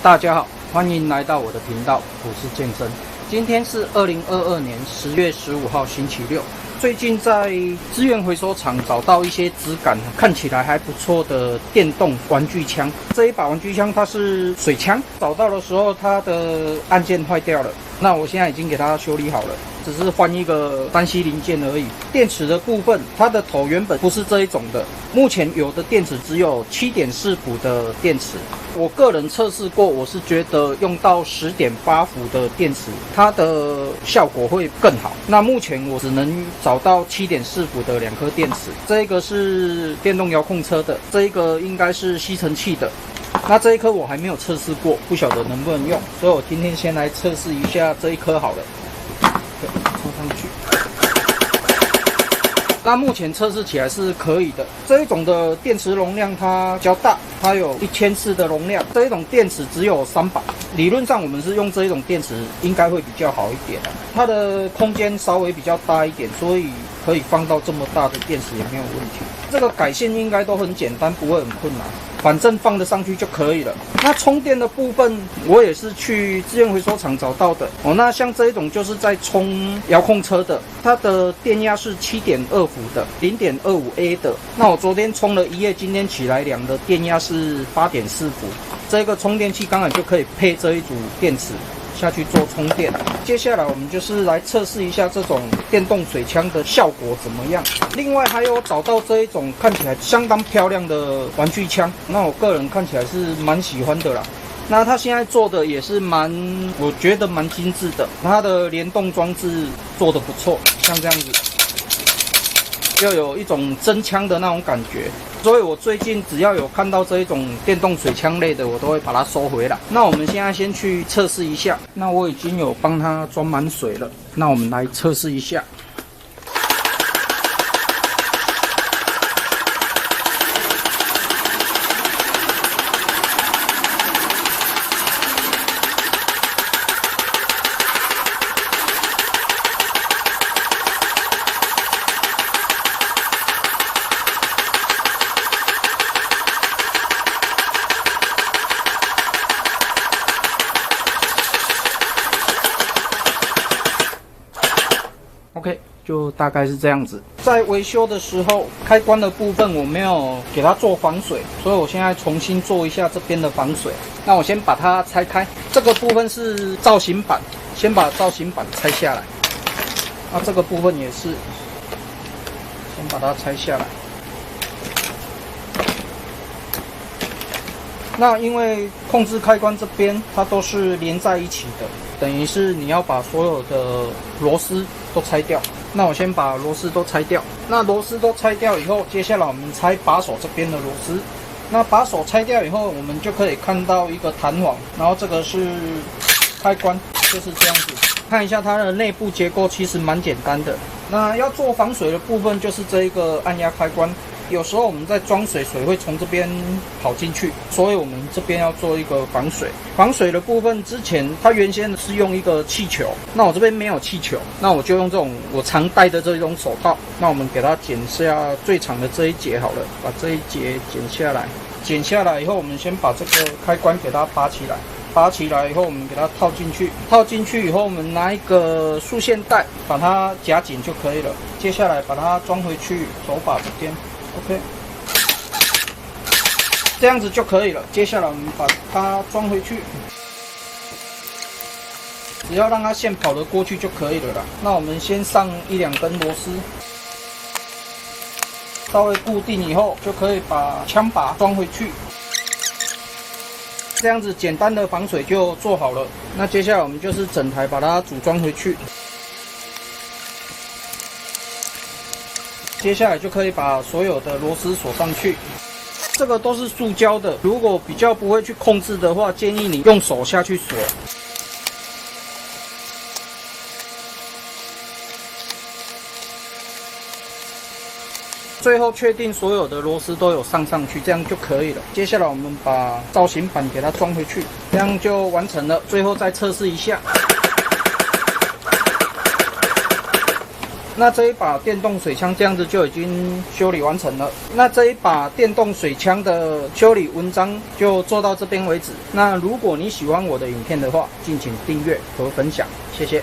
大家好，欢迎来到我的频道股市健身。今天是2022年10月15号星期六。最近在资源回收厂找到一些质感看起来还不错的电动玩具枪。这一把玩具枪它是水枪，找到的时候它的按键坏掉了，那我现在已经给它修理好了，只是换一个单 C 零件而已。电池的部分，它的头原本不是这一种的，目前有的电池只有7.4伏的电池。我个人测试过，我是觉得用到10.8伏的电池，它的效果会更好。那目前我只能找到7.4伏的2颗电池，这个是电动遥控车的，这个应该是吸尘器的。那这一颗我还没有测试过，不晓得能不能用，所以我今天先来测试一下这一颗好了。冲上去。那目前测试起来是可以的。这一种的电池容量它比较大，它有1000次的容量。这一种电池只有3把，理论上我们是用这一种电池应该会比较好一点。它的空间稍微比较大一点，所以可以放到这么大的电池也没有问题。这个改线应该都很简单，不会很困难，反正放得上去就可以了。那充电的部分，我也是去资源回收厂找到的哦。那像这一种就是在充遥控车的，它的电压是7.2伏的，0.25A 的。那我昨天充了1夜，今天起来量的电压是8.4伏。这个充电器刚好就可以配这一组电池下去做充电。接下来我们就是来测试一下这种电动水枪的效果怎么样。另外还有找到这一种看起来相当漂亮的玩具枪，那我个人看起来是蛮喜欢的啦。那它现在做的也是我觉得蛮精致的，它的联动装置做得不错，像这样子，又有一种真枪的那种感觉。所以我最近只要有看到这一种电动水枪类的，我都会把它收回来。那我们现在先去测试一下。那我已经有帮它装满水了，那我们来测试一下。OK， 就大概是这样子。在维修的时候，开关的部分我没有给它做防水，所以我现在重新做一下这边的防水。那我先把它拆开，这个部分是造型板，先把造型板拆下来。那这个部分也是，先把它拆下来。那因为控制开关这边它都是连在一起的，等于是你要把所有的螺丝都拆掉。那我先把螺丝都拆掉。那螺丝都拆掉以后，接下来我们拆把手这边的螺丝。那把手拆掉以后，我们就可以看到一个弹簧，然后这个是开关，就是这样子。看一下它的内部结构，其实蛮简单的。那要做防水的部分就是这一个按压开关。有时候我们在装水，水会从这边跑进去，所以我们这边要做一个防水。防水的部分之前它原先是用一个气球，那我这边没有气球，那我就用这种我常戴的这种手套。那我们给它剪下最长的这一节好了，把这一节剪下来。剪下来以后，我们先把这个开关给它拔起来。拔起来以后，我们给它套进去。套进去以后，我们拿一个束线带把它夹紧就可以了。接下来把它装回去手把这边。OK， 这样子就可以了。接下来我们把它装回去，只要让它线跑得过去就可以了啦。那我们先上1-2根螺丝，稍微固定以后，就可以把枪把装回去。这样子简单的防水就做好了。那接下来我们就是整台把它组装回去。接下来就可以把所有的螺丝锁上去。这个都是塑胶的，如果比较不会去控制的话，建议你用手下去锁。最后确定所有的螺丝都有上去，这样就可以了。接下来我们把造型板给它装回去，这样就完成了。最后再测试一下。那这一把电动水枪这样子就已经修理完成了。那这一把电动水枪的修理文章就做到这边为止。那如果你喜欢我的影片的话，敬请订阅和分享，谢谢。